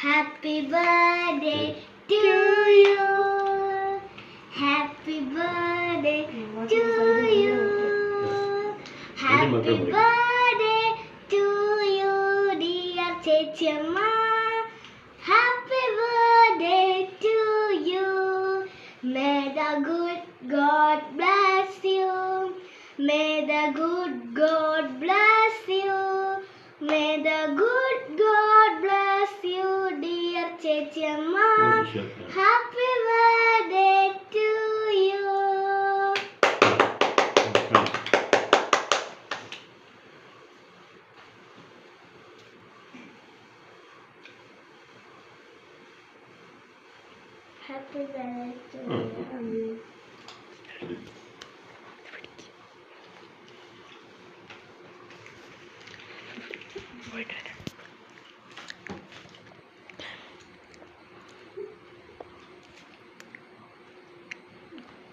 Happy birthday to you. Happy birthday to you. Happy birthday to you, dear Chechama. Happy birthday to you. May the good God bless you. May the good God bless you. May the good God bless you, dear Chechama. Happy birthday to you. Happy birthday to you.